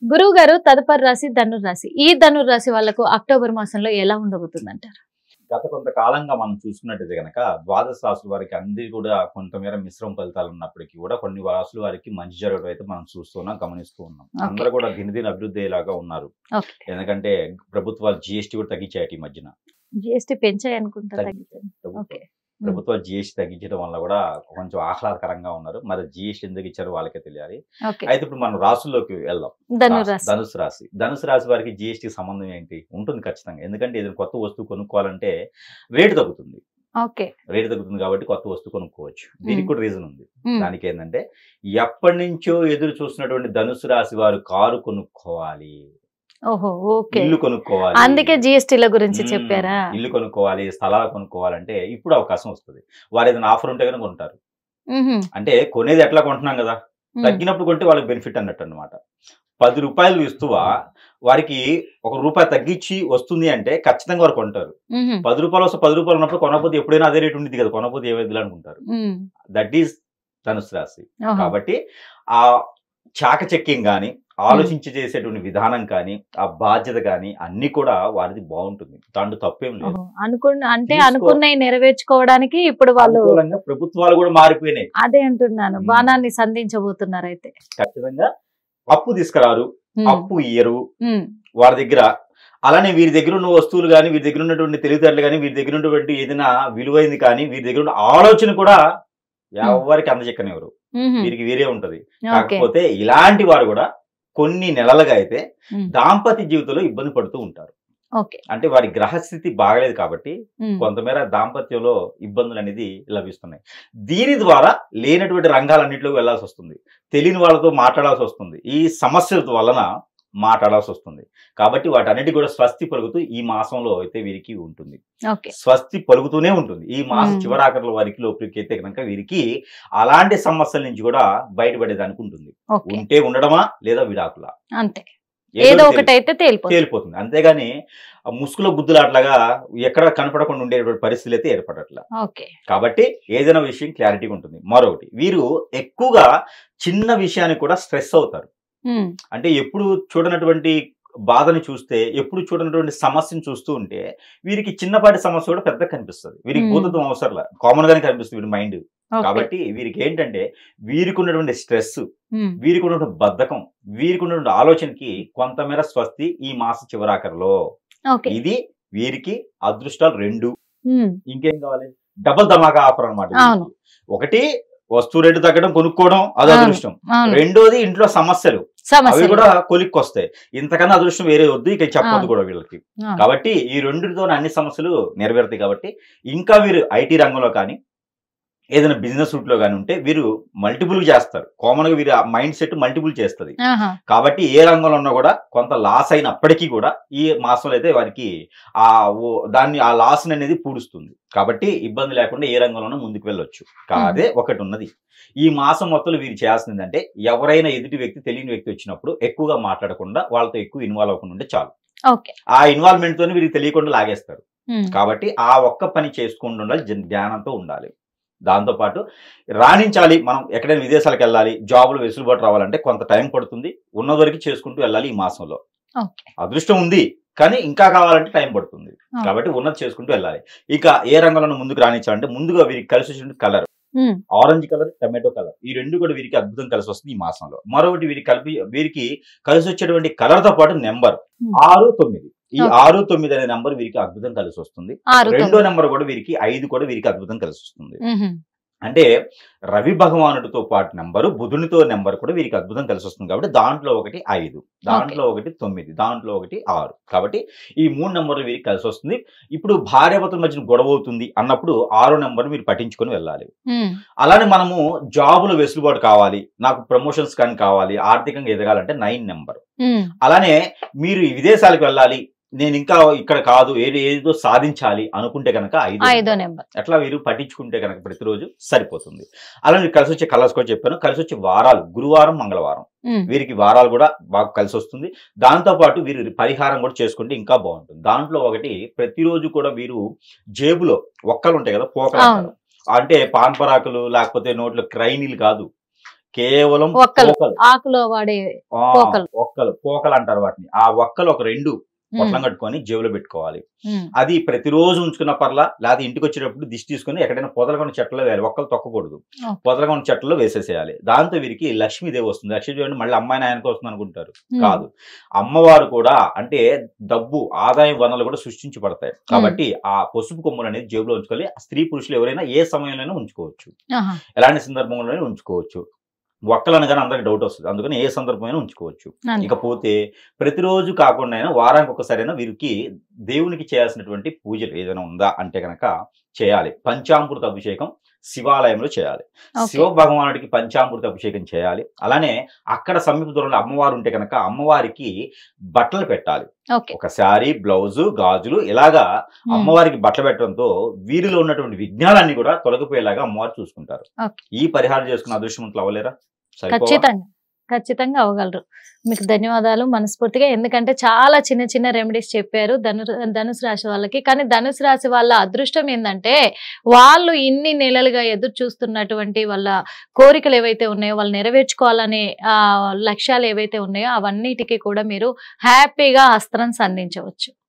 గురువు గారు తదుపరి రాశి ధనుర్రాశి. ఈ ధనుర్రాశి వాళ్ళకు అక్టోబర్ మాసంలో ఎలా ఉండబోతుందంటారు? గత కొంతకాలంగా మనం చూసుకున్నట్టయితే గనక ద్వాదశ రాశుల వారికి అందరి కూడా కొంతమేర మిశ్రమ ఫలితాలు ఉన్నప్పటికీ కూడా కొన్ని రాశుల వారికి మంచి జరగడం అయితే మనం చూస్తున్నాం, గమనిస్తూ ఉన్నాం. అందరూ కూడా దినదిన అభివృద్ధి అయ్యేలాగా ఉన్నారు. ఎందుకంటే ప్రభుత్వాలు జిఎస్టీ కూడా తగ్గించాయి ఈ మధ్యన. జిఎస్టీ పెంచాయి అనుకుంటా. ప్రభుత్వాలు జిఎస్టీ తగ్గించడం వల్ల కూడా కొంచెం ఆహ్లాదకరంగా ఉన్నారు. మరి జిఎస్టీ ఎందుకు ఇచ్చారో వాళ్ళకే తెలియాలి. అయితే ఇప్పుడు మనం రాశుల్లోకి వెళ్దాం. ధనుసు రాశి. ధనుసు రాశి వారికి జిఎస్టీ సంబంధం ఏంటి ఉంటుంది ఖచ్చితంగా. ఎందుకంటే ఏదైనా కొత్త వస్తువు కొనుక్కోవాలంటే రేటు తగ్గుతుంది. రేటు తగ్గుతుంది కాబట్టి కొత్త వస్తువు కొనుక్కోవచ్చు. దీనికి కూడా రీజన్ ఉంది. దానికి ఏంటంటే ఎప్పటి నుంచో ఎదురు చూస్తున్నటువంటి ధనుసు రాశి వారు కారు కొనుక్కోవాలి, ఇల్లు కొనుక్కోవాలి, అందుకే జిఎస్టీల గురించి చెప్పారా. ఇల్లు కొనుక్కోవాలి, స్థలాలు కొనుక్కోవాలంటే ఇప్పుడు అవకాశం వస్తుంది. వారు ఏదైనా ఆఫర్ ఉంటే కనుక కొంటారు. అంటే కొనేది ఎట్లా కొంటున్నాం కదా, తగ్గినప్పుడు కొంటే వాళ్ళకి బెనిఫిట్ అన్నట్టు అనమాట. 10 రూపాయలు ఇస్తువా వారికి 1 రూపాయి తగ్గించి వస్తుంది అంటే ఖచ్చితంగా వారు కొంటారు. 10 రూపాయలు వస్తే 10 రూపాయలు ఉన్నప్పుడు కొనకపోతే ఎప్పుడైనా అదే రేటు ఉంది కదా, కొనకపోతే ఏమైంది అనుకుంటారు. దట్ ఈస్ ధనుసు రాశి. కాబట్టి ఆ చాకచక్యం గాని, ఆలోచించి చేసేటువంటి విధానం కానీ, ఆ బాధ్యత కానీ అన్ని కూడా వారిది బాగుంటుంది. దాంట్లో తప్పేం లేదు. అంటే అనుకున్నవి నెరవేర్చుకోవడానికి ఇప్పుడు వాళ్ళు ప్రభుత్వాలు కూడా మారిపోయినాయి. అదే అంటున్నాను, బాణాన్ని సంధించబోతున్నారు. అయితే ఖచ్చితంగా అప్పు తీసుకురారు, అప్పు ఇయ్యరు వారి దగ్గర. అలానే వీరి దగ్గర ఉన్న వస్తువులు కానీ, వీరి దగ్గర ఉన్నటువంటి తెలివితేటలు కానీ, వీరి దగ్గర ఉన్నటువంటి ఏదైనా విలువైంది కానీ, వీరి దగ్గర ఉన్న ఆలోచన కూడా ఎవరికి అందజెక్కనివ్వరు. వీరికి వేరే ఉంటది. కాకపోతే ఇలాంటి వారు కూడా కొన్ని నెలలుగా అయితే దాంపత్య జీవితంలో ఇబ్బంది పడుతూ ఉంటారు. అంటే వారి గ్రహస్థితి బాగలేదు కాబట్టి కొంతమేర దాంపత్యంలో ఇబ్బందులు అనేది లభిస్తున్నాయి. దీని ద్వారా లేనటువంటి రంగాలన్నింటిలోకి వెళ్లాల్సి వస్తుంది. తెలియని వాళ్ళతో మాట్లాడాల్సి వస్తుంది. ఈ సమస్యల వలన మాట్లాడాల్సి వస్తుంది. కాబట్టి వాటన్నిటి కూడా స్వస్తి పలుకుతూ ఈ మాసంలో అయితే వీరికి ఉంటుంది. స్వస్తి పలుకుతూనే ఉంటుంది. ఈ మాసం చివరాఖరుల వారికి లోపలికి అయితే కనుక వీరికి అలాంటి సమస్యల నుంచి కూడా బయటపడేదానికి ఉంటుంది. ఉంటే ఉండడమా లేదా విడాకులా, అంతే ఏదో ఒకటి అయితే తేలిపోతుంది. అంతేగాని ముసుగులో గుద్దులాట్లాగా ఎక్కడ కనపడకుండా ఉండేటువంటి పరిస్థితులు అయితే ఏర్పడట్లా. కాబట్టి ఏదైనా విషయం క్లారిటీగా ఉంటుంది. మరొకటి, వీరు ఎక్కువగా చిన్న విషయానికి కూడా స్ట్రెస్ అవుతారు. అంటే ఎప్పుడు చూడనటువంటి బాధని చూస్తే, ఎప్పుడు చూడనటువంటి సమస్యను చూస్తూ ఉంటే వీరికి చిన్నపాటి సమస్య కూడా పెద్దగా కనిపిస్తుంది. వీరికి భూతత్వం అవసరంలా, కామన్ గానే కనిపిస్తుంది వీరి మైండ్. కాబట్టి వీరికి ఏంటంటే వీరికి ఉన్నటువంటి స్ట్రెస్, వీరికి ఉన్నటువంటి బద్ధకం, వీరికి ఉన్నటువంటి ఆలోచనకి కొంతమేర స్వస్తి ఈ మాస చివరాఖరులో. ఇది వీరికి అదృష్టాలు 2. ఇంకేం కావాలి, డబుల్ ధమాకా ఆఫర్ అనమాట. ఒకటి వస్తువు రేటు తగ్గడం, కొనుక్కోవడం, అది అదృష్టం. రెండోది ఇంట్లో సమస్యలు, అవి కూడా కొలిక్కి వస్తాయి. ఇంతకన్నా అదృష్టం వేరే వద్దు, ఇక చెప్పొద్దు కూడా వీళ్ళకి. కాబట్టి ఈ రెండుతో అన్ని సమస్యలు నెరవేరుతాయి. కాబట్టి ఇంకా వీరు ఐటీ రంగంలో కానీ, ఏదైనా బిజినెస్ రూట్ లో కానీ ఉంటే వీరు మల్టిపుల్ చేస్తారు. కామన్ గా వీరి మైండ్ సెట్ మల్టిపుల్ చేస్తుంది. కాబట్టి ఏ రంగంలో ఉన్నా కూడా కొంత లాస్ అయినప్పటికీ కూడా ఈ మాసంలో అయితే వారికి ఆ లాస్ అనేది పూడుస్తుంది. కాబట్టి ఇబ్బంది లేకుండా ఏ రంగంలోనూ ముందుకు వెళ్ళొచ్చు. కాదే ఒకటి ఉన్నది, ఈ మాసం మొత్తం వీరు చేయాల్సింది ఏంటంటే ఎవరైనా ఎదుటి వ్యక్తి, తెలియని వ్యక్తి వచ్చినప్పుడు ఎక్కువగా మాట్లాడకుండా, వాళ్ళతో ఎక్కువ ఇన్వాల్వ్ అవ్వకుండా ఉంటే చాలు. ఆ ఇన్వాల్వ్మెంట్ తోనే వీరికి తెలియకుండా లాగేస్తారు. కాబట్టి ఆ ఒక్క పని చేసుకుంటూ ఉండాలి, జ్ఞానంతో ఉండాలి. దాంతోపాటు రాణించాలి. మనం ఎక్కడైనా విదేశాలకు వెళ్ళాలి, జాబులు వెసులుబాటు రావాలంటే కొంత టైం పడుతుంది. ఉన్నదొరికి చేసుకుంటూ వెళ్ళాలి. ఈ మాసంలో అదృష్టం ఉంది కానీ ఇంకా కావాలంటే టైం పడుతుంది. కాబట్టి ఉన్నది చేసుకుంటూ వెళ్ళాలి. ఇక ఏ రంగంలో ముందుకు రాణించాలంటే ముందుగా వీరికి కలిసి వచ్చిన colour, orange colour, tomato colour, ఈ రెండు కూడా వీరికి అద్భుతం కలిసి వస్తుంది ఈ మాసంలో. మరొకటి వీరికి కలిసి వచ్చేటువంటి కలర్ తో పాటు నెంబర్ 6, 9. ఈ 6, 9 అనే నెంబర్ వీరికి అద్భుతం కలిసి వస్తుంది. రెండో నెంబర్ కూడా వీరికి 5 కూడా వీరికి అద్భుతం కలిసి వస్తుంది. అంటే రవి భగవానుడితో పాటు నెంబరు, బుధునితో నెంబర్ కూడా వీరికి అద్భుతం కలిసి వస్తుంది. కాబట్టి దాంట్లో ఒకటి 5, దాంట్లో ఒకటి 9, దాంట్లో ఒకటి 6. కాబట్టి ఈ 3 నెంబర్లు వీరికి కలిసి వస్తుంది. ఇప్పుడు భార్యాభర్తల మధ్య గొడవ అవుతుంది అన్నప్పుడు 6వ నెంబర్ మీరు పట్టించుకొని వెళ్ళాలి. అలానే మనము జాబులు వెసులుబాటు కావాలి, నాకు ప్రమోషన్స్ కానీ కావాలి, ఆర్థికంగా ఎదగాలంటే 9 నెంబర్. అలానే మీరు విదేశాలకు వెళ్ళాలి, నేను ఇంకా ఇక్కడ కాదు ఏదో సాధించాలి అనుకుంటే కనుక 5వ నెంబర్. అట్లా వీరు పట్టించుకుంటే కనుక ప్రతిరోజు సరిపోతుంది. అలా మీరు కలిసి వచ్చే కలర్స్ కూడా చెప్పాను. కలిసి వచ్చే వారాలు గురువారం, మంగళవారం. వీరికి వారాలు కూడా బాగా కలిసి వస్తుంది. దాంతో పాటు వీరు పరిహారం కూడా చేసుకుంటే ఇంకా బాగుంటుంది. దాంట్లో ఒకటి, ప్రతిరోజు కూడా వీరు జేబులో ఒక్కలు ఉంటాయి కదా, పోకలు, అంటే పాన్పరాకులు లేకపోతే నోట్లో క్రైనీలు కాదు, కేవలం ఒక్కలు పోకలు. ఆకులో వాడే ఆ, పోకలు. పోకలు అంటారు వాటిని. ఆ ఒక్కలు ఒక 2 పొట్లం కట్టుకొని జేబులో పెట్టుకోవాలి. ఉమ్, అది ప్రతిరోజు ఉంచుకున్న పర్లా, లేకపోతే ఇంటికి వచ్చేటప్పుడు దిష్టి తీసుకుని ఎక్కడైనా పొదలగొన్న చెట్లలో వేయాలి. ఒక్కలు తొక్కకూడదు, ఓకే. పొదలగొన్న చెట్లలో వేసేసేయాలి. దాంతో వీరికి లక్ష్మీదేవి వస్తుంది. లక్ష్మీదేవి అంటే మళ్ళీ అమ్మాయి ఆయనకు వస్తుంది అనుకుంటారు, ఉమ్, కాదు. అమ్మవారు కూడా అంటే డబ్బు ఆదాయ వనరులు కూడా సృష్టించబడతాయి. కాబట్టి ఆ పసుపు కొమ్ములు అనేది జేబులో ఉంచుకోవాలి. స్త్రీ పురుషులు ఎవరైనా ఏ సమయంలోనైనా ఉంచుకోవచ్చు, ఆహా, ఎలాంటి సందర్భంలోనే ఉంచుకోవచ్చు. ఒక్కలు అనగానే అందరికి డౌట్ వస్తుంది, అందుకని ఏ సందర్భమైనా ఉంచుకోవచ్చు. అంతే. ఇకపోతే ప్రతిరోజు కాకుండా అయినా వారానికి ఒకసారైనా వీరికి దేవునికి చేయాల్సినటువంటి పూజలు ఏదైనా ఉందా అంటే కనుక చేయాలి. పంచామృత అభిషేకం శివాలయంలో చేయాలి. ఓకే. శివ భగవానుడికి పంచామృత అభిషేకం చేయాలి. అలానే అక్కడ సమీప దూరంలో అమ్మవారు ఉంటే కనుక అమ్మవారికి బట్టలు పెట్టాలి. ఓకే. ఒక శారీ, బ్లౌజు, గాజులు ఇలాగా ఉమ్, అమ్మవారికి బట్టలు పెట్టడంతో వీరిలో ఉన్నటువంటి విఘ్నాలన్నీ కూడా తొలగిపోయేలాగా అమ్మవారు చూసుకుంటారు. ఓకే. ఈ పరిహారం చేసుకున్న అదృష్టవంతులు అవ్వలేరా? సరిపోవా? ఖచ్చితంగా ఖచ్చితంగా అవ్వగలరు. మీకు ధన్యవాదాలు మనస్ఫూర్తిగా. ఎందుకంటే చాలా చిన్న చిన్న రెమెడీస్ చెప్పారు ధనుసు రాశి వాళ్ళకి. కానీ ధనుసు రాశి వాళ్ళ అదృష్టం ఏంటంటే వాళ్ళు ఇన్ని నెలలుగా ఎదురు చూస్తున్నటువంటి వాళ్ళ కోరికలు ఏవైతే ఉన్నాయో, వాళ్ళు నెరవేర్చుకోవాలనే లక్ష్యాలు ఏవైతే ఉన్నాయో అవన్నిటికీ కూడా మీరు హ్యాపీగా అస్త్రం సంధించవచ్చు.